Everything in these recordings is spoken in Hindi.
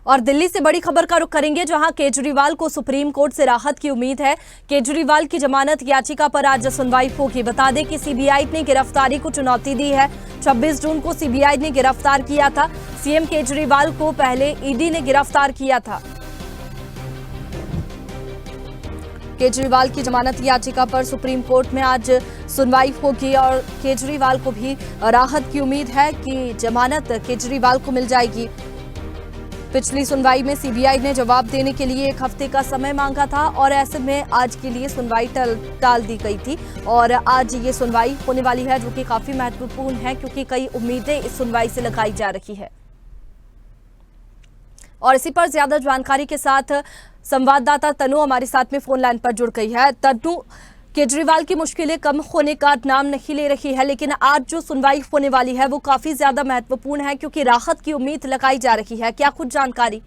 और दिल्ली से बड़ी खबर का रुख करेंगे, जहां केजरीवाल को सुप्रीम कोर्ट से राहत की उम्मीद है। केजरीवाल की जमानत याचिका पर आज सुनवाई होगी। बता दें कि सीबीआई ने गिरफ्तारी को चुनौती दी है। 26 जून को सीबीआई ने गिरफ्तार किया था। सीएम केजरीवाल को पहले ईडी ने गिरफ्तार किया था। केजरीवाल की जमानत याचिका पर सुप्रीम कोर्ट में आज सुनवाई होगी और केजरीवाल को भी राहत की उम्मीद है कि जमानत केजरीवाल को मिल जाएगी। पिछली सुनवाई में सीबीआई ने जवाब देने के लिए 1 हफ्ते का समय मांगा था और ऐसे में आज के लिए सुनवाई टाल दी गई थी और आज ये सुनवाई होने वाली है, जो कि काफी महत्वपूर्ण है क्योंकि कई उम्मीदें इस सुनवाई से लगाई जा रही है। और इसी पर ज्यादा जानकारी के साथ संवाददाता तनु हमारे साथ में फोन लाइन पर जुड़ गई है। तनु, केजरीवाल की मुश्किलें कम होने का नाम नहीं ले रही है, लेकिन आज जो सुनवाई होने वाली है वो काफी ज्यादा महत्वपूर्ण है क्योंकि राहत की उम्मीद लगाई जा रही है। क्या कुछ जानकारी?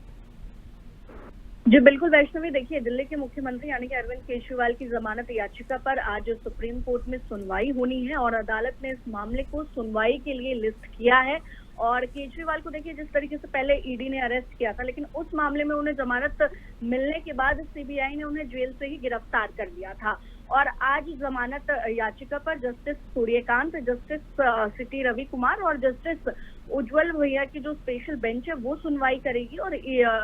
जी बिल्कुल वैष्णवी, देखिए दिल्ली के मुख्यमंत्री यानी कि अरविंद केजरीवाल की जमानत याचिका पर आज सुप्रीम कोर्ट में सुनवाई होनी है और अदालत ने इस मामले को सुनवाई के लिए लिस्ट किया है। और केजरीवाल को देखिए जिस तरीके से पहले ईडी ने अरेस्ट किया था, लेकिन उस मामले में उन्हें जमानत मिलने के बाद सीबीआई ने उन्हें जेल से ही गिरफ्तार कर लिया था। और आज जमानत याचिका पर justice Surya Kant, justice C T Ravi Kumar और जस्टिस उज्जवल भैया की जो स्पेशल बेंच है वो सुनवाई करेगी। और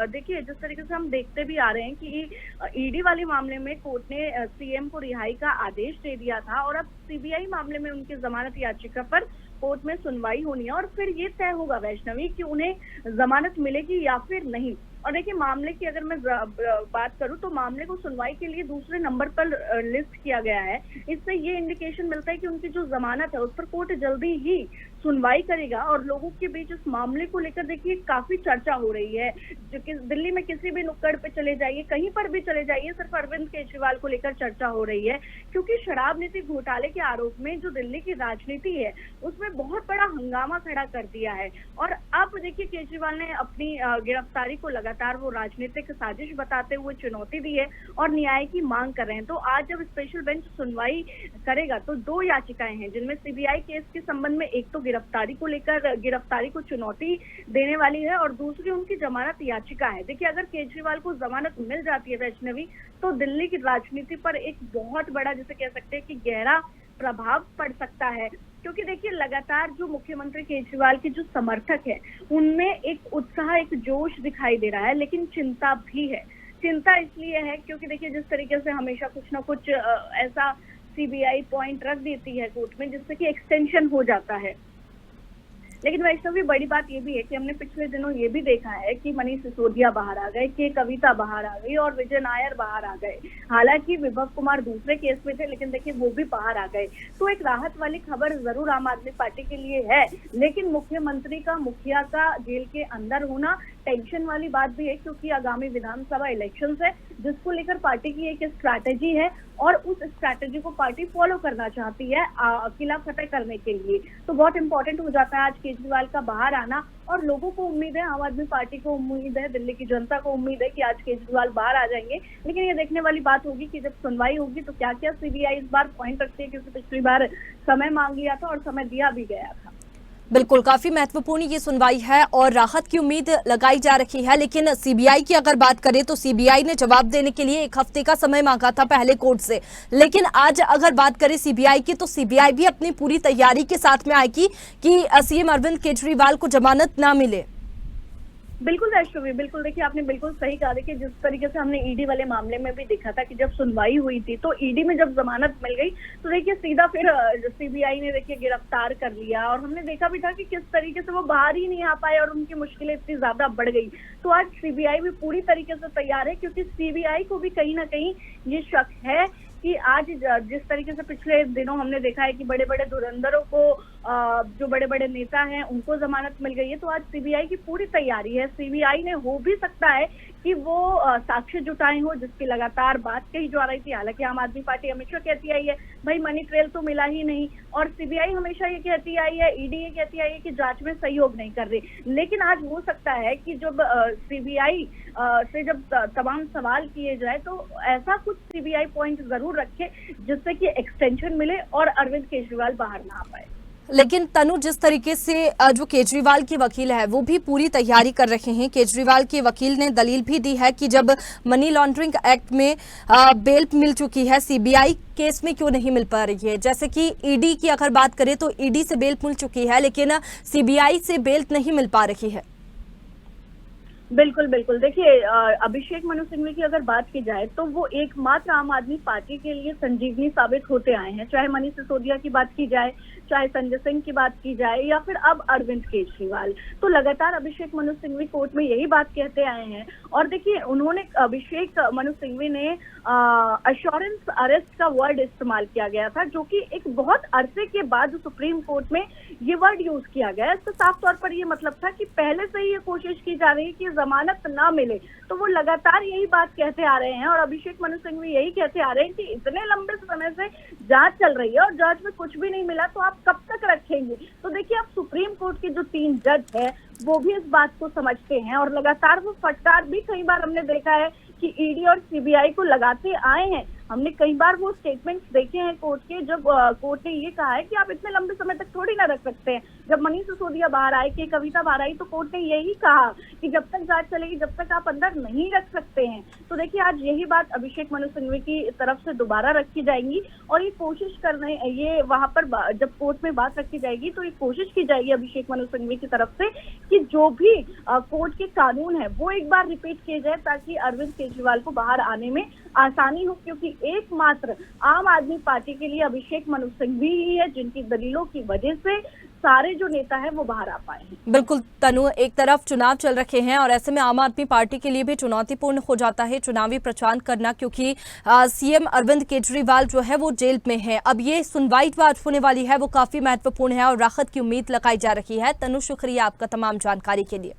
देखिए जिस तरीके से हम देखते भी आ रहे हैं कि ईडी वाले मामले में कोर्ट ने सीएम को रिहाई का आदेश दे दिया था और अब सीबीआई मामले में उनकी जमानत याचिका पर कोर्ट में सुनवाई होनी है और फिर ये तय होगा वैष्णवी कि उन्हें जमानत मिलेगी या फिर नहीं। और देखिए मामले की अगर मैं बात करूं तो मामले को सुनवाई के लिए दूसरे नंबर पर लिस्ट किया गया है। इससे ये इंडिकेशन मिलता है कि उनकी जो जमानत है उस पर कोर्ट जल्दी ही सुनवाई करेगा। और लोगों के बीच इस मामले को लेकर देखिए काफी चर्चा हो रही है, जो कि दिल्ली में किसी भी नुक्कड़ पे चले जाइए, कहीं पर भी चले जाइए, सिर्फ अरविंद केजरीवाल को लेकर चर्चा हो रही है क्योंकि शराब नीति घोटाले के आरोप में जो दिल्ली की राजनीति है उसमें बहुत बड़ा हंगामा खड़ा कर दिया है। और अब देखिए केजरीवाल ने अपनी गिरफ्तारी को लगातार वो राजनीतिक साजिश बताते हुए चुनौती दी है और न्याय की मांग कर रहे हैं। तो आज जब स्पेशल बेंच सुनवाई करेगा तो 2 याचिकाएं हैं जिनमें सीबीआई केस के संबंध में एक तो गिरफ्तारी को लेकर गिरफ्तारी को चुनौती देने वाली है और दूसरी उनकी जमानत याचिका है। देखिए अगर केजरीवाल को जमानत मिल जाती है वैष्णवी तो दिल्ली की राजनीति पर एक बहुत बड़ा, जिसे कह सकते हैं कि गहरा प्रभाव पड़ सकता है क्योंकि देखिए लगातार जो मुख्यमंत्री केजरीवाल के जो समर्थक है उनमें एक उत्साह, एक जोश दिखाई दे रहा है, लेकिन चिंता भी है। चिंता इसलिए है क्योंकि देखिए जिस तरीके से हमेशा कुछ ना कुछ ऐसा सीबीआई पॉइंट रख देती है कोर्ट में जिससे कि एक्सटेंशन हो जाता है। लेकिन वैष्णवी बड़ी बात ये भी है कि हमने पिछले दिनों ये भी देखा है कि मनीष सिसोदिया बाहर आ गए, के कविता बाहर आ गई और विजय नायर बाहर आ गए। हालांकि विभव कुमार दूसरे केस में थे लेकिन देखिए वो भी बाहर आ गए। तो एक राहत वाली खबर जरूर आम आदमी पार्टी के लिए है, लेकिन मुख्यमंत्री का, मुखिया का जेल के अंदर होना टेंशन वाली बात भी है क्योंकि आगामी विधानसभा इलेक्शंस है जिसको लेकर पार्टी की एक स्ट्रैटेजी है और उस स्ट्रैटेजी को पार्टी फॉलो करना चाहती है किला फतेह करने के लिए। तो बहुत इंपॉर्टेंट हो जाता है आज केजरीवाल का बाहर आना और लोगों को उम्मीद है, आम आदमी पार्टी को उम्मीद है, दिल्ली की जनता को उम्मीद है कि आज केजरीवाल बाहर आ जाएंगे। लेकिन ये देखने वाली बात होगी कि जब सुनवाई होगी तो क्या क्या सीबीआई इस बार पॉइंट रखती है क्योंकि पिछली बार समय मांग लिया था और समय दिया भी गया था। बिल्कुल, काफी महत्वपूर्ण ये सुनवाई है और राहत की उम्मीद लगाई जा रही है। लेकिन सीबीआई की अगर बात करें तो सीबीआई ने जवाब देने के लिए 1 हफ्ते का समय मांगा था पहले कोर्ट से, लेकिन आज अगर बात करें सीबीआई की तो सीबीआई भी अपनी पूरी तैयारी के साथ में आएगी कि सीएम अरविंद केजरीवाल को जमानत ना मिले। बिल्कुल वैष्णवी, बिल्कुल देखिए आपने बिल्कुल सही कहा। देखिए जिस तरीके से हमने ईडी वाले मामले में भी देखा था कि जब सुनवाई हुई थी तो ईडी में जब जमानत मिल गई तो देखिए सीधा फिर सीबीआई ने देखिए गिरफ्तार कर लिया और हमने देखा भी था कि किस तरीके से वो बाहर ही नहीं आ पाए और उनकी मुश्किलें इतनी ज्यादा बढ़ गई। तो आज सीबीआई भी पूरी तरीके से तैयार है क्योंकि सीबीआई को भी कहीं ना कहीं ये शक है कि आज जिस तरीके से पिछले दिनों हमने देखा है कि बड़े बड़े धुरंधरों को, जो बड़े बड़े नेता हैं उनको जमानत मिल गई है, तो आज सीबीआई की पूरी तैयारी है। सीबीआई ने हो भी सकता है कि वो साक्ष्य जुटाए हो जिसकी लगातार बात कही जा रही थी। हालांकि आम आदमी पार्टी हमेशा कहती आई है भाई मनी ट्रेल तो मिला ही नहीं और सीबीआई हमेशा ये कहती आई है, ईडी ये कहती आई है कि जांच में सहयोग नहीं कर रही। लेकिन आज हो सकता है कि जब सीबीआई से जब तमाम सवाल किए जाए तो ऐसा कुछ सीबीआई पॉइंट जरूर रखे जिससे कि एक्सटेंशन मिले और अरविंद केजरीवाल बाहर ना आ पाए। लेकिन तनु, जिस तरीके से जो केजरीवाल के वकील है वो भी पूरी तैयारी कर रहे हैं। केजरीवाल के वकील ने दलील भी दी है कि जब मनी लॉन्ड्रिंग एक्ट में बेल मिल चुकी है, सीबीआई केस में क्यों नहीं मिल पा रही है। जैसे कि ईडी की अगर बात करें तो ईडी से बेल मिल चुकी है, लेकिन सीबीआई से बेल नहीं मिल पा रही है। बिल्कुल बिल्कुल, देखिए अभिषेक मनु सिंघवी की अगर बात की जाए तो वो एकमात्र आम आदमी पार्टी के लिए संजीवनी साबित होते आए हैं। चाहे मनीष सिसोदिया की बात की जाए, चाहे संजय सिंह की बात की जाए, या फिर अब अरविंद केजरीवाल, तो लगातार अभिषेक मनु सिंघवी कोर्ट में यही बात कहते आए हैं। और देखिए, उन्होंने अभिषेक मनु सिंघवी ने अश्योरेंस अरेस्ट का वर्ड इस्तेमाल किया गया था, जो कि एक बहुत अरसे के बाद सुप्रीम कोर्ट में ये वर्ड यूज किया गया। इससे साफ तौर पर ये मतलब था कि पहले से ही ये कोशिश की जा रही है कि जमानत ना मिले, तो वो लगातार यही बात कहते आ रहे हैं। और अभिषेक मनु सिंघवी यही कहते आ रहे हैं कि इतने लंबे समय से जांच चल रही है और जांच में कुछ भी नहीं मिला, तो आप कब तक रखेंगे। तो देखिए, अब सुप्रीम कोर्ट के जो 3 जज है वो भी इस बात को समझते हैं और लगातार वो फटकार भी कई बार हमने देखा है कि ईडी और सीबीआई को लगाते आए हैं। हमने कई बार वो स्टेटमेंट्स देखे हैं कोर्ट के, जब कोर्ट ने ये कहा है कि आप इतने लंबे समय तक थोड़ी ना रख सकते हैं। जब मनीष सिसोदिया बाहर आए, कि कविता बाहर आई, तो कोर्ट ने यही कहा कि जब तक जांच चलेगी जब तक आप अंदर नहीं रख सकते हैं। तो देखिए, आज यही बात अभिषेक मनु सिंघवी की तरफ से दोबारा रखी जाएगी और ये कोशिश करने, ये वहां पर जब कोर्ट में बात रखी जाएगी तो ये कोशिश की जाएगी अभिषेक मनु सिंघवी की तरफ से कि जो भी कोर्ट के कानून है वो एक बार रिपीट किए जाए, ताकि अरविंद केजरीवाल को बाहर आने में आसानी हो। क्योंकि एकमात्र आम आदमी पार्टी के लिए अभिषेक मनु सिंघवी ही है जिनकी दलीलों की वजह से सारे जो नेता हैं वो बाहर आ पाए हैं। बिल्कुल तनु, एक तरफ चुनाव चल रखे हैं और ऐसे में आम आदमी पार्टी के लिए भी चुनौतीपूर्ण हो जाता है चुनावी प्रचार करना, क्योंकि सीएम अरविंद केजरीवाल जो है वो जेल में है। अब ये सुनवाई जो आज होने वाली है वो काफी महत्वपूर्ण है और राहत की उम्मीद लगाई जा रही है। तनु, शुक्रिया आपका तमाम जानकारी के लिए।